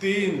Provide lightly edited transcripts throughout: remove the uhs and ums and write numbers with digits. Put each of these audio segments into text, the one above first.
3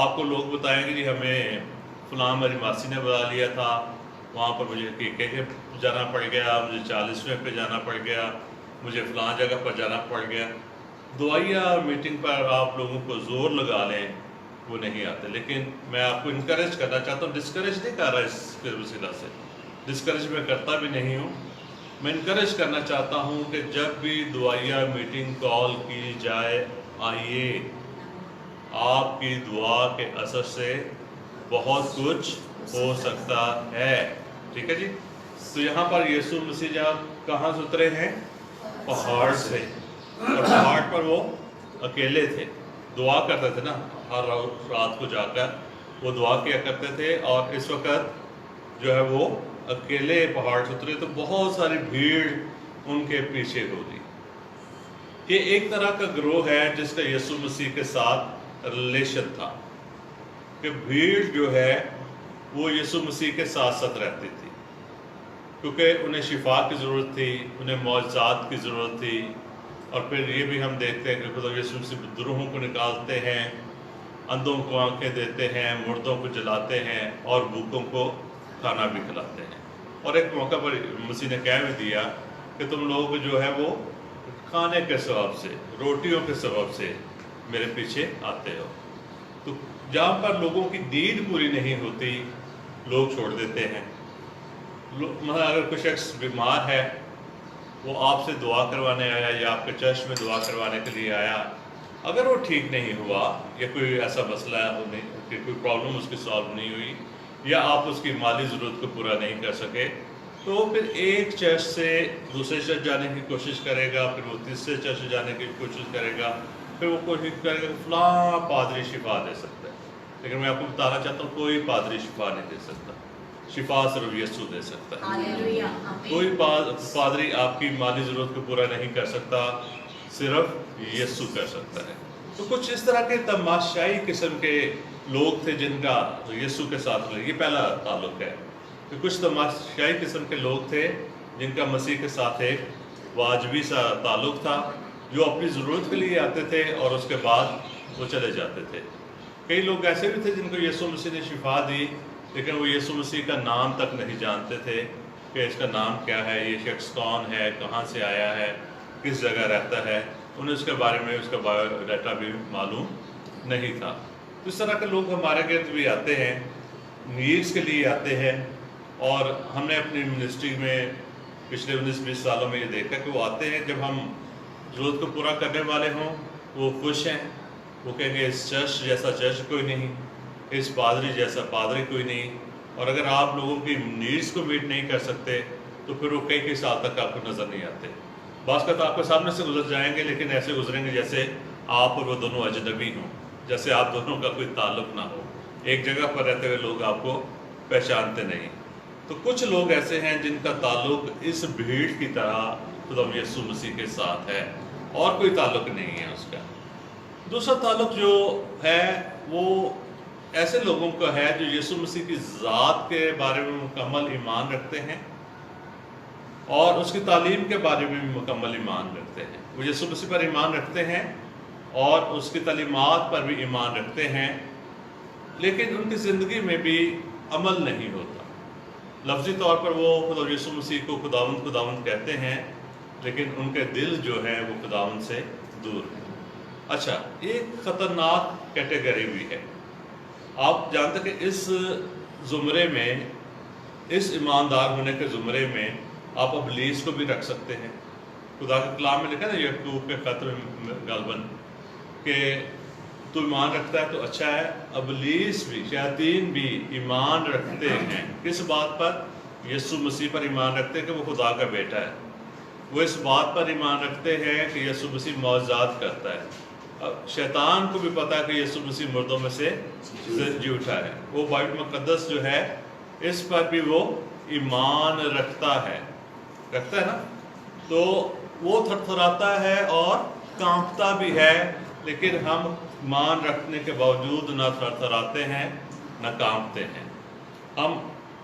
آپ کو لوگ بتائیں گے جی ہمیں فلاں میری ماسی نے بلا لیا تھا، وہاں پر مجھے کے جانا پڑ گیا، مجھے 40ویں پہ جانا پڑ گیا، مجھے فلاں جگہ پر جانا پڑ گیا۔ دعائیہ میٹنگ پر آپ لوگوں کو زور لگا لیں، وہ نہیں آتے۔ لیکن میں آپ کو انکریج کرنا چاہتا ہوں، ڈسکریج نہیں کر رہا اس کے وسیلہ سے، ڈسکریج میں کرتا بھی نہیں ہوں، میں انکریج کرنا چاہتا ہوں کہ جب بھی دعائیہ میٹنگ کال کی جائے، آئیے، آپ کی دعا کے اثر سے بہت کچھ ہو سکتا ہے، ٹھیک ہے جی۔ تو یہاں پر یسوع مسیح جہاں کہاں سے اترے ہیں؟ پہاڑ سے، اور پہاڑ پر وہ اکیلے تھے، دعا کرتے تھے نا، ہر رات کو جا کر وہ دعا کیا کرتے تھے، اور اس وقت جو ہے وہ اکیلے پہاڑ سے اترے تو بہت ساری بھیڑ ان کے پیچھے ہوگی۔ یہ ایک طرح کا گروہ ہے جس کا یسوع مسیح کے ساتھ ریلیشن تھا، کہ بھیڑ جو ہے وہ یسوع مسیح کے ساتھ ساتھ رہتی تھی، کیونکہ انہیں شفا کی ضرورت تھی، انہیں معجزات کی ضرورت تھی۔ اور پھر یہ بھی ہم دیکھتے ہیں کہ خدا یسوع مسیح روحوں کو نکالتے ہیں، اندھوں کو آنکھیں دیتے ہیں، مردوں کو جلاتے ہیں، اور بھوکوں کو کھانا بھی کھلاتے ہیں۔ اور ایک موقع پر مسیح نے کہہ بھی دیا کہ تم لوگ جو ہے وہ کھانے کے سبب سے، روٹیوں کے سبب سے میرے پیچھے آتے ہو۔ تو جہاں پر لوگوں کی نیڈ پوری نہیں ہوتی، لوگ چھوڑ دیتے ہیں۔ مثلا اگر کوئی شخص بیمار ہے، وہ آپ سے دعا کروانے آیا یا آپ کے چرچ میں دعا کروانے کے لیے آیا، اگر وہ ٹھیک نہیں ہوا، یا کوئی ایسا مسئلہ ہے کہ کوئی پرابلم اس کی سالو نہیں ہوئی، یا آپ اس کی مالی ضرورت کو پورا نہیں کر سکے، تو پھر ایک چرچ سے دوسرے چرچ جانے کی کوشش کرے گا، پھر وہ تیسرے چرچ جانے کی کوشش کرے گا، پھر وہ کوشش کرے گا کہ فلاں پادری شفا دے سکتا ہے۔ لیکن میں آپ کو بتانا چاہتا ہوں کوئی پادری شفا نہیں دے سکتا، شفا صرف یسوع دے سکتا ہے۔ کوئی پادری آپ کی مالی ضرورت کو پورا نہیں کر سکتا، صرف یسوع کر سکتا ہے۔ تو کچھ اس طرح کے تماشائی قسم کے لوگ تھے جن کا یسوع کے ساتھ یہ پہلا تعلق ہے، کہ کچھ تماشائی قسم کے لوگ تھے جن کا مسیح کے ساتھ ایک واجبی سا تعلق تھا، جو اپنی ضرورت کے لیے آتے تھے اور اس کے بعد وہ چلے جاتے تھے۔ کئی لوگ ایسے بھی تھے جن کو یسوع مسیح نے شفا دی، لیکن وہ یسوع مسیح کا نام تک نہیں جانتے تھے کہ اس کا نام کیا ہے، یہ شخص کون ہے، کہاں سے آیا ہے، کس جگہ رہتا ہے، انہیں اس کے بارے میں اس کا بایو ڈیٹا بھی معلوم نہیں تھا۔ تو اس طرح کے لوگ ہمارے گرد بھی آتے ہیں، نیڈس کے لیے آتے ہیں، اور ہم نے اپنی منسٹری میں پچھلے 19-20 سالوں میں یہ دیکھا کہ وہ آتے ہیں جب ہم ضرورت کو پورا کرنے والے ہوں، وہ خوش ہیں، وہ کہیں گے اس چرچ جیسا چرچ کوئی نہیں، اس پادری جیسا پادری کوئی نہیں، اور اگر آپ لوگوں کی نیڈس کو میٹ نہیں کر سکتے تو پھر وہ کئی سال تک آپ کو نظر نہیں آتے۔ بعض کا تو آپ کے سامنے سے گزر جائیں گے، لیکن ایسے گزریں گے جیسے آپ اور وہ دونوں اجنبی ہوں، جیسے آپ دونوں کا کوئی تعلق نہ ہو، ایک جگہ پر رہتے ہوئے لوگ آپ کو پہچانتے نہیں۔ تو کچھ لوگ ایسے ہیں جن کا تعلق اس بھیڑ کی طرح خدا یسوع مسیح کے ساتھ ہے، اور کوئی تعلق نہیں ہے اس کا۔ دوسرا تعلق جو ہے وہ ایسے لوگوں کا ہے جو یسوع مسیح کی ذات کے بارے میں مکمل ایمان رکھتے ہیں، اور اس کی تعلیم کے بارے میں بھی مکمل ایمان رکھتے ہیں۔ وہ یسوع مسیح پر ایمان رکھتے ہیں اور اس کی تعلیمات پر بھی ایمان رکھتے ہیں، لیکن ان کی زندگی میں بھی عمل نہیں ہوتا۔ لفظی طور پر وہ خدا یسوع مسیح کو خداوند خداوند کہتے ہیں، لیکن ان کے دل جو ہے وہ خداوند سے دور ہے۔ اچھا، ایک خطرناک کیٹیگری بھی ہے۔ آپ جانتے کہ اس زمرے میں، اس ایماندار ہونے کے زمرے میں آپ ابلیس کو بھی رکھ سکتے ہیں۔ خدا کے کلام میں لکھا نا یعقوب کے خط میں غالباً کہ تو ایمان رکھتا ہے تو اچھا ہے، ابلیس بھی، شیاطین بھی ایمان رکھتے ہیں۔ کس بات پر؟ یسوع مسیح پر ایمان رکھتے ہیں کہ وہ خدا کا بیٹا ہے۔ وہ اس بات پر ایمان رکھتے ہیں کہ یسوع مسیح معجزات کرتا ہے۔ اب شیطان کو بھی پتا ہے کہ یسوع مسیح مردوں میں سے جی اٹھا ہے۔ وہ بائبل مقدس جو ہے اس پر بھی وہ ایمان رکھتا ہے نا، تو وہ تھرتھراتا ہے اور کانپتا بھی ہے، لیکن ہم ایمان رکھنے کے باوجود نہ تھرتھراتے ہیں نہ کانپتے ہیں۔ ہم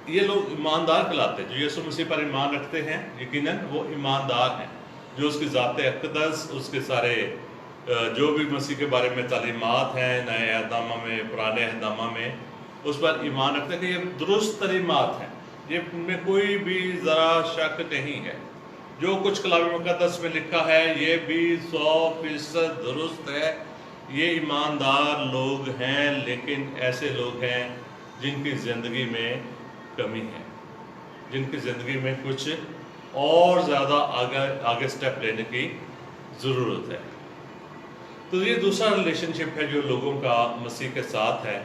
یہ لوگ ایماندار کہلاتے ہیں جو یسوع مسیح پر ایمان رکھتے ہیں، یقیناً وہ ایماندار ہیں، جو اس کی ذات اقدس، اس کے سارے جو بھی مسیح کے بارے میں تعلیمات ہیں نئے اہدامہ میں پرانے اہدامہ میں، اس پر ایمان رکھتے ہیں کہ یہ درست تعلیمات ہیں، یہ ان میں کوئی بھی ذرا شک نہیں ہے، جو کچھ کلام مقدس میں لکھا ہے یہ بھی 100% درست ہے۔ یہ ایماندار لوگ ہیں، لیکن ایسے لوگ ہیں جن کی زندگی میں کمی ہے، جن کی زندگی میں کچھ اور زیادہ آگے سٹیپ لینے کی ضرورت ہے۔ تو یہ دوسرا ریلیشن شپ ہے جو لوگوں کا مسیح کے ساتھ ہے۔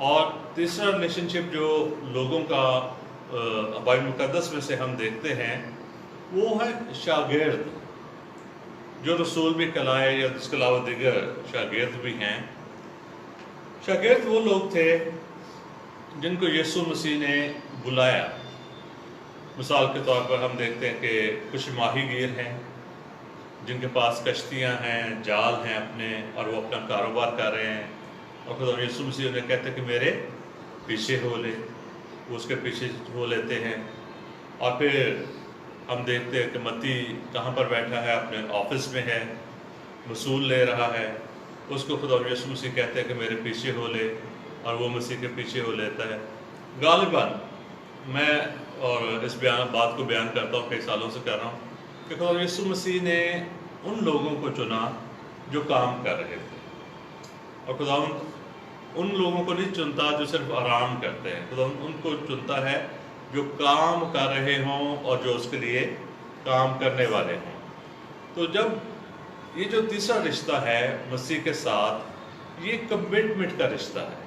اور تیسرا ریلیشن شپ جو لوگوں کا بائبل مقدس میں سے ہم دیکھتے ہیں وہ ہے شاگرد، جو رسول بھی کہلائے یا اس کے علاوہ دیگر شاگرد بھی ہیں۔ شاگرد وہ لوگ تھے جن کو یسوع مسیح نے بلایا۔ مثال کے طور پر ہم دیکھتے ہیں کہ کچھ ماہی گیر ہیں جن کے پاس کشتیاں ہیں، جال ہیں اپنے، اور وہ اپنا کاروبار کر رہے ہیں، اور خدا یسوع مسیح انہیں کہتے ہیں کہ میرے پیچھے ہو لے، وہ اس کے پیچھے ہو لیتے ہیں۔ اور پھر ہم دیکھتے ہیں کہ متی کہاں پر بیٹھا ہے، اپنے آفس میں ہے، وصول لے رہا ہے، اس کو خدا یسوع مسیح کہتے ہیں کہ میرے پیچھے ہو لے، اور وہ مسیح کے پیچھے ہو لیتا ہے۔ غالباً میں اور اس بات کو بیان کرتا ہوں، کئی سالوں سے کر رہا ہوں کہ خدا یسوع مسیح نے ان لوگوں کو چنا جو کام کر رہے تھے، اور خدا ان لوگوں کو نہیں چنتا جو صرف آرام کرتے ہیں، خدا ان کو چنتا ہے جو کام کر رہے ہوں اور جو اس کے لیے کام کرنے والے ہوں۔ تو جب یہ جو تیسرا رشتہ ہے مسیح کے ساتھ، یہ کمٹمنٹ کا رشتہ ہے۔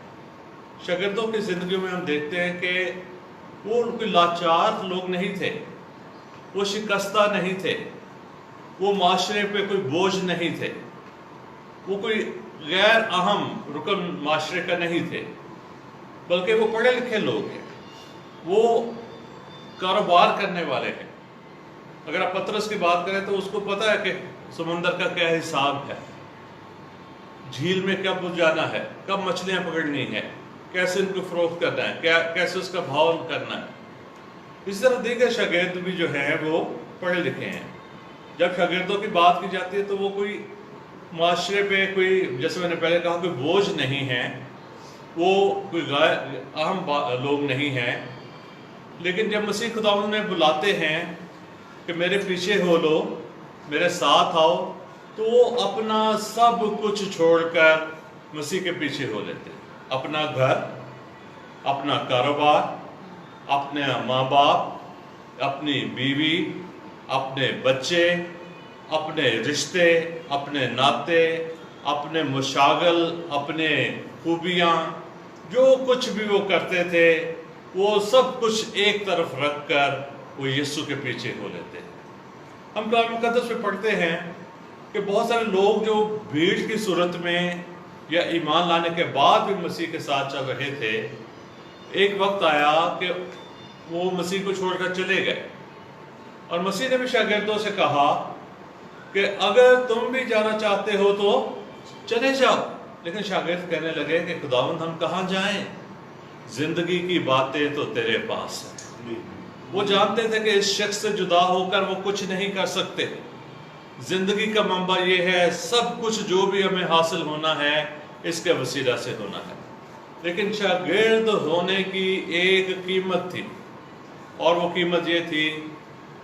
شاگردوں کی زندگیوں میں ہم دیکھتے ہیں کہ وہ کوئی لاچار لوگ نہیں تھے، وہ شکستہ نہیں تھے، وہ معاشرے پہ کوئی بوجھ نہیں تھے، وہ کوئی غیر اہم رکن معاشرے کا نہیں تھے، بلکہ وہ پڑھے لکھے لوگ ہیں، وہ کاروبار کرنے والے ہیں۔ اگر آپ پطرس کی بات کریں تو اس کو پتہ ہے کہ سمندر کا کیا حساب ہے، جھیل میں کب جانا ہے، کب مچھلیاں پکڑنی ہے، کیسے ان کو فروخت کرنا ہے، کیسے اس کا بھاؤ کرنا ہے۔ اس طرح دیگر شاگرد بھی جو ہیں وہ پڑھے لکھے ہیں۔ جب شاگردوں کی بات کی جاتی ہے تو وہ کوئی معاشرے پہ کوئی، جیسے میں نے پہلے کہا، کوئی بوجھ نہیں ہے، وہ کوئی غیر اہم لوگ نہیں ہیں۔ لیکن جب مسیح خداوند نے بلاتے ہیں کہ میرے پیچھے ہو لو، میرے ساتھ آؤ، تو وہ اپنا سب کچھ چھوڑ کر مسیح کے پیچھے ہو لیتے ہیں۔ اپنا گھر، اپنا کاروبار، اپنے ماں باپ، اپنی بیوی، اپنے بچے، اپنے رشتے، اپنے ناطے، اپنے مشاغل، اپنے خوبیاں، جو کچھ بھی وہ کرتے تھے وہ سب کچھ ایک طرف رکھ کر وہ یسوع کے پیچھے ہو لیتے ہیں۔ ہم کلام مقدس میں پڑھتے ہیں کہ بہت سارے لوگ جو بھیڑ کی صورت میں یا ایمان لانے کے بعد بھی مسیح کے ساتھ چل رہے تھے، ایک وقت آیا کہ وہ مسیح کو چھوڑ کر چلے گئے، اور مسیح نے بھی شاگردوں سے کہا کہ اگر تم بھی جانا چاہتے ہو تو چلے جاؤ۔ لیکن شاگرد کہنے لگے کہ خداوند ہم کہاں جائیں، زندگی کی باتیں تو تیرے پاس ہیں۔ وہ جانتے تھے کہ اس شخص سے جدا ہو کر وہ کچھ نہیں کر سکتے۔ زندگی کا منبع یہ ہے، سب کچھ جو بھی ہمیں حاصل ہونا ہے اس کے وسیلہ سے ہونا ہے۔ لیکن شاگرد ہونے کی ایک قیمت تھی، اور وہ قیمت یہ تھی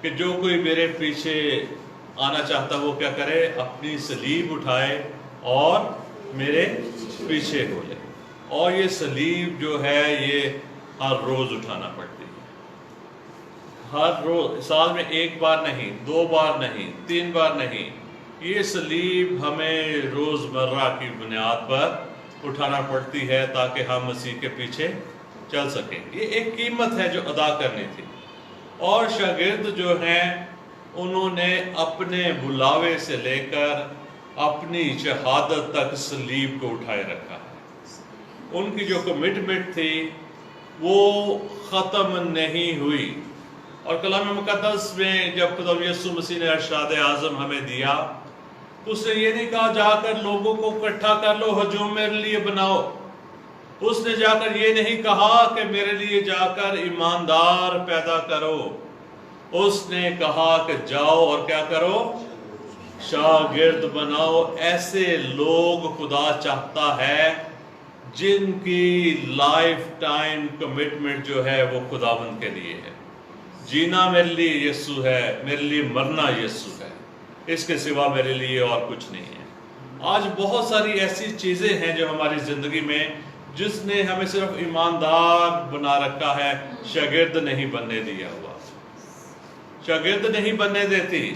کہ جو کوئی میرے پیچھے آنا چاہتا وہ کیا کرے، اپنی صلیب اٹھائے اور میرے پیچھے ہو لے۔ اور یہ صلیب جو ہے یہ ہر روز اٹھانا پڑتی ہے، ہر روز، سال میں ایک بار نہیں، 2 بار نہیں، 3 بار نہیں، یہ صلیب ہمیں روزمرہ کی بنیاد پر اٹھانا پڑتی ہے تاکہ ہم مسیح کے پیچھے چل سکیں۔ یہ ایک قیمت ہے جو ادا کرنی تھی۔ اور شاگرد جو ہیں انہوں نے اپنے بلاوے سے لے کر اپنی شہادت تک صلیب کو اٹھائے رکھا ہے۔ ان کی جو کمٹمنٹ تھی وہ ختم نہیں ہوئی۔ اور کلام مقدس میں جب خدا یسوع مسیح نے ارشاد اعظم ہمیں دیا تو اس نے یہ نہیں کہا جا کر لوگوں کو اکٹھا کر لو، ہجوم میرے لیے بناؤ۔ اس نے جا کر یہ نہیں کہا کہ میرے لیے جا کر ایماندار پیدا کرو۔ اس نے کہا کہ جاؤ اور کیا کرو، شاگرد بناؤ ایسے لوگ خدا چاہتا ہے جن کی لائف ٹائم کمٹمنٹ جو ہے وہ خداوند کے لیے ہے. جینا میرے لیے یسوع ہے, میرے لیے مرنا یسوع ہے, اس کے سوا میرے لیے اور کچھ نہیں ہے. آج بہت ساری ایسی چیزیں ہیں جو ہماری زندگی میں جس نے ہمیں صرف ایماندار بنا رکھا ہے, شاگرد نہیں بننے دیا ہوا. شاگرد نہیں بننے دیتی.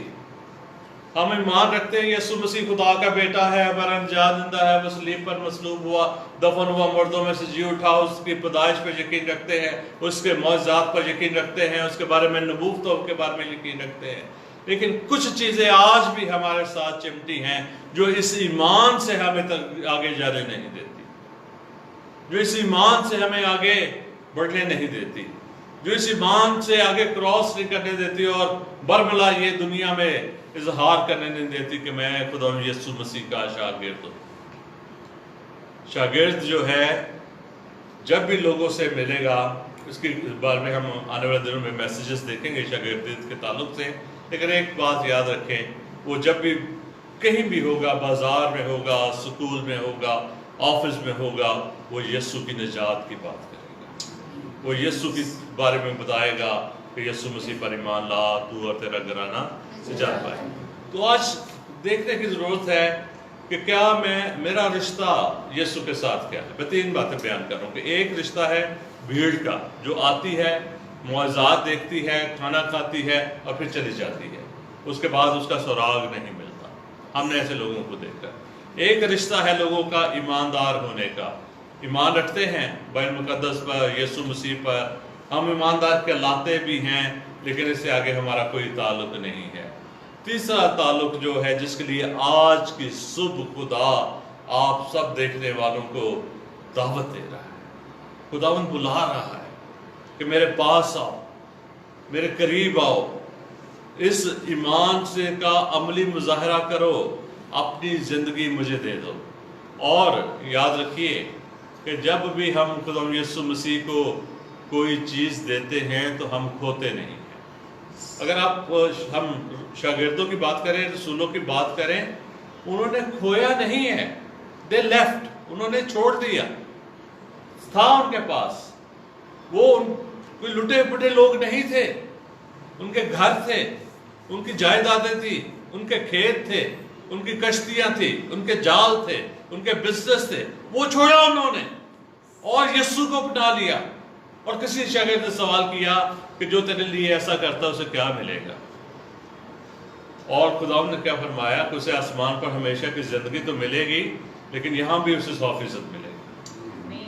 ہم ایمان رکھتے ہیں یسوع مسیح خدا کا بیٹا ہے, ہمارا نجات دہندہ ہے, وہ صلیب پر مصلوب ہوا, دفن ہوا, مردوں میں سے جی اٹھا, اس کی پیدائش پر یقین رکھتے ہیں, اس کے معجزات پر یقین رکھتے ہیں, اس کے بارے میں نبوتوں کے بارے میں یقین رکھتے ہیں. لیکن کچھ چیزیں آج بھی ہمارے ساتھ چمٹی ہیں جو اس ایمان سے ہمیں آگے جانے نہیں دیتی, جو اس ایمان سے ہمیں آگے بڑھنے نہیں دیتی, جو اس ایمان سے آگے کراس نہیں کرنے دیتی اور برملا یہ دنیا میں اظہار کرنے نہیں دیتی کہ میں خدا یسوع مسیح کا شاگرد ہوں. شاگرد جو ہے جب بھی لوگوں سے ملے گا, اس کے بارے میں ہم آنے والے دنوں میں میسیجز دیکھیں گے شاگردیت کے تعلق سے. لیکن ایک بات یاد رکھیں, وہ جب بھی کہیں بھی ہوگا, بازار میں ہوگا, سکول میں ہوگا, آفس میں ہوگا, وہ یسوع کی نجات کی بات کرے گا. وہ یسوع کے بارے میں بتائے گا کہ یسوع مسیح پر ایمان لا, تو اور تیرا گھرانہ نجات پائے. تو آج دیکھنے کی ضرورت ہے کہ کیا میرا رشتہ یسوع کے ساتھ کیا ہے. میں 3 باتیں بیان کر رہا ہوں کہ ایک رشتہ ہے بھیڑ کا جو آتی ہے, معجزات دیکھتی ہے, کھانا کھاتی ہے اور پھر چلی جاتی ہے, اس کے بعد اس کا سراغ نہیں ملتا. ہم نے ایسے لوگوں کو دیکھا. ایک رشتہ ہے لوگوں کا ایماندار ہونے کا, ایمان رکھتے ہیں بائبل مقدس پر, یسوع مسیح پر, ہم ایماندار کہلاتے بھی ہیں, لیکن اس سے آگے ہمارا کوئی تعلق نہیں ہے. تیسرا تعلق جو ہے جس کے لیے آج کی صبح خدا آپ سب دیکھنے والوں کو دعوت دے رہا ہے, خداوند بلا رہا ہے کہ میرے پاس آؤ, میرے قریب آؤ, اس ایمان سے کا عملی مظاہرہ کرو, اپنی زندگی مجھے دے دو. اور یاد رکھیے کہ جب بھی ہم خدا یسوع مسیح کو کوئی چیز دیتے ہیں تو ہم کھوتے نہیں ہیں. اگر ہم شاگردوں کی بات کریں, رسولوں کی بات کریں, انہوں نے کھویا نہیں ہے. دے لیفٹ, انہوں نے چھوڑ دیا, تھا ان کے پاس. وہ کوئی لٹے پٹے لوگ نہیں تھے, ان کے گھر تھے, ان کی جائیدادیں تھی, ان کے کھیت تھے, ان کی کشتیاں تھی, ان کے جال تھے, ان کے بزنس تھے, وہ چھوڑا انہوں نے اور یسوع کو اپنا لیا. اور کسی شاگرد نے سوال کیا کہ جو تیرے لیے ایسا کرتا اسے کیا ملے گا. اور خداوند نے کیا فرمایا کہ اسے آسمان پر ہمیشہ کی زندگی تو ملے گی, لیکن یہاں بھی اسے 100% ملے گی.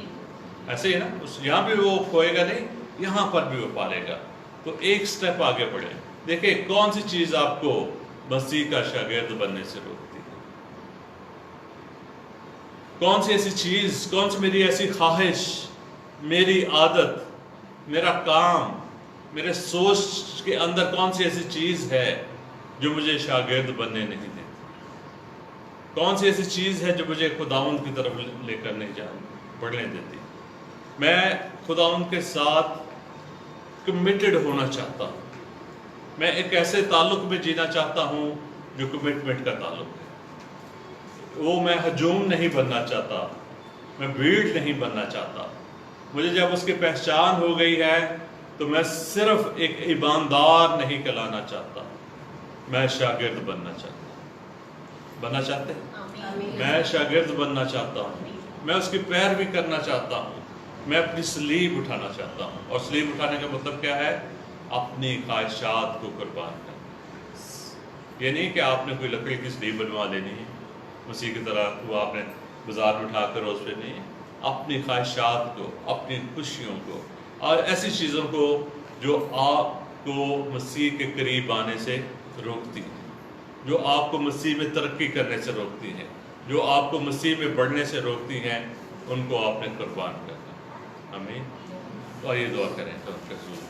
ایسے ہی نا, یہاں بھی وہ کھوئے گا نہیں, یہاں پر بھی وہ پالے گا. تو ایک سٹیپ آگے بڑھیں. دیکھیں کون سی چیز آپ کو مسیح کا شاگرد بننے سے روکتی ہے. کون سی ایسی چیز, کون سی میری ایسی خواہش, میری عادت, میرا کام, میرے سوچ کے اندر کون سی ایسی چیز ہے جو مجھے شاگرد بننے نہیں دیتی. کون سی ایسی چیز ہے جو مجھے خداوند کی طرف لے کر نہیں بڑھنے دیتی. میں خداوند کے ساتھ کمیٹڈ ہونا چاہتا ہوں. میں ایک ایسے تعلق میں جینا چاہتا ہوں جو کمٹمنٹ کا تعلق ہے. وہ میں ہجوم نہیں بننا چاہتا, میں بھیڑ نہیں بننا چاہتا. مجھے جب اس کی پہچان ہو گئی ہے تو میں صرف ایک ایماندار نہیں کہلانا چاہتا, میں شاگرد بننا چاہتا ہوں. بننا چاہتے ہیں؟ میں شاگرد بننا چاہتا ہوں, میں اس کی پیروی کرنا چاہتا ہوں, میں اپنی سلیب اٹھانا چاہتا ہوں. اور سلیب اٹھانے کا مطلب کیا ہے؟ اپنی خواہشات کو قربان کرنا. یہ نہیں کہ آپ نے کوئی لکڑی کی سلیب بنوا لینی ہے مسیح کی طرح, وہ آپ نے بازار میں اٹھا کر اس پہ نہیں ہے. اپنی خواہشات کو, اپنی خوشیوں کو اور ایسی چیزوں کو جو آپ کو مسیح کے قریب آنے سے روکتی ہیں, جو آپ کو مسیح میں ترقی کرنے سے روکتی ہیں, جو آپ کو مسیح میں بڑھنے سے روکتی ہیں, ان کو آپ نے قربان کرنا. آمین. اور یہ دعا کریں خدا کے حضور,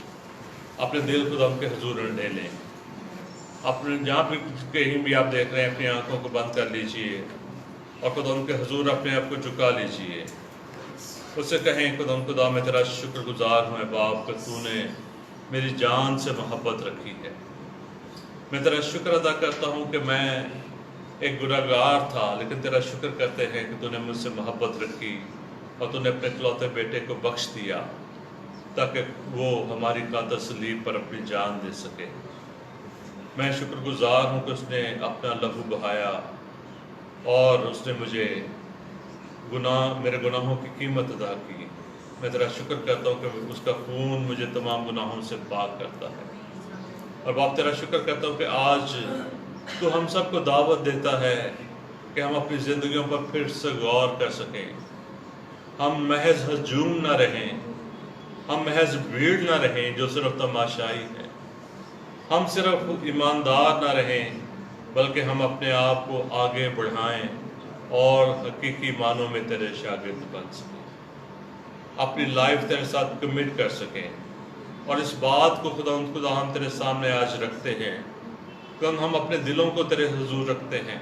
اپنے دل خدا کے حضور لے لیں. اپنے جہاں پہ کہیں بھی آپ دیکھ رہے ہیں اپنی آنکھوں کو بند کر لیجئے اور خدا ان کے حضور اپنے آپ کو جھکا لیجئے. اس سے کہیں خدا میں تیرا شکر گزار ہوں اے باپ کہ تو نے میری جان سے محبت رکھی ہے. میں تیرا شکر ادا کرتا ہوں کہ میں ایک گناہگار تھا، لیکن تیرا شکر کرتے ہیں کہ تو نے مجھ سے محبت رکھی اور تو نے اپنے اکلوتے بیٹے کو بخش دیا تاکہ وہ ہماری خاطر صلیب پر اپنی جان دے سکے۔ میں شکر گزار ہوں کہ اس نے اپنا لہو بہایا اور اس نے مجھے میرے گناہوں کی قیمت ادا کی۔ میں تیرا شکر کرتا ہوں کہ اس کا خون مجھے تمام گناہوں سے پاک کرتا ہے۔ اور باپ تیرا شکر کرتا ہوں کہ آج تو ہم سب کو دعوت دیتا ہے کہ ہم اپنی زندگیوں پر پھر سے غور کر سکیں، ہم محض ہجوم نہ رہیں، ہم محض بھیڑ نہ رہیں جو صرف تماشائی ہے، ہم صرف ایماندار نہ رہیں بلکہ ہم اپنے آپ کو آگے بڑھائیں اور حقیقی معنوں میں تیرے شاگرد بن سکیں، اپنی لائف تیرے ساتھ کمٹ کر سکیں۔ اور اس بات کو خدا ہم تیرے سامنے آج رکھتے ہیں کہ ہم اپنے دلوں کو تیرے حضور رکھتے ہیں،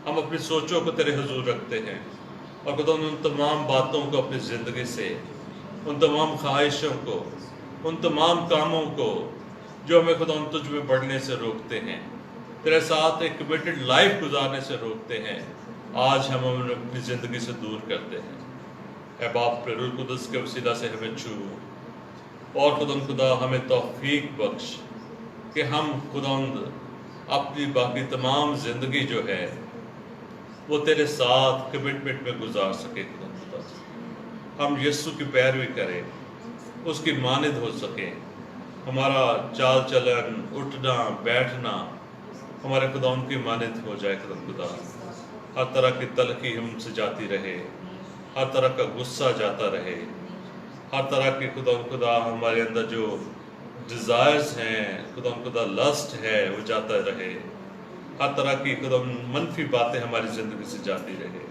ہم اپنی سوچوں کو تیرے حضور رکھتے ہیں، اور خدا ان تمام باتوں کو اپنی زندگی سے، ان تمام خواہشوں کو، ان تمام کاموں کو جو ہمیں خدا تجھ میں بڑھنے سے روکتے ہیں، تیرے ساتھ ایک کمیٹڈ لائف گزارنے سے روکتے ہیں، آج ہم انہیں اپنی زندگی سے دور کرتے ہیں۔ اے باپ روح القدس کے وسیلہ سے ہمیں چھو اور خدا ہمیں توفیق بخش کہ ہم اپنی باقی تمام زندگی جو ہے وہ تیرے ساتھ کمٹمنٹ میں گزار سکے۔ خدا ہم یسوع کی پیروی کریں، اس کی مانند ہو سکیں، ہمارا چال چلن، اٹھنا بیٹھنا ہمارے خدا ان کی مانند ہو جائے۔ خدا ہر طرح کی تلخی ہم سے جاتی رہے، ہر طرح کا غصہ جاتا رہے، ہر طرح کی خدا ہمارے اندر جو ڈیزائرز ہیں، خدا لسٹ ہے وہ جاتا رہے، ہر طرح کی منفی باتیں ہماری زندگی سے جاتی رہے،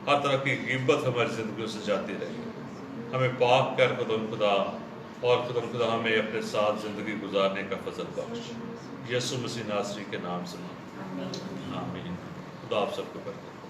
ہر طرح کی غیبت ہماری زندگی سے جاتی رہے۔ ہمیں پاک کر خدا اور خدا ہمیں اپنے ساتھ زندگی گزارنے کا فضل بخش، یسوع مسیح ناصری کے نام سے آمین۔ خدا آپ سب کو برکت۔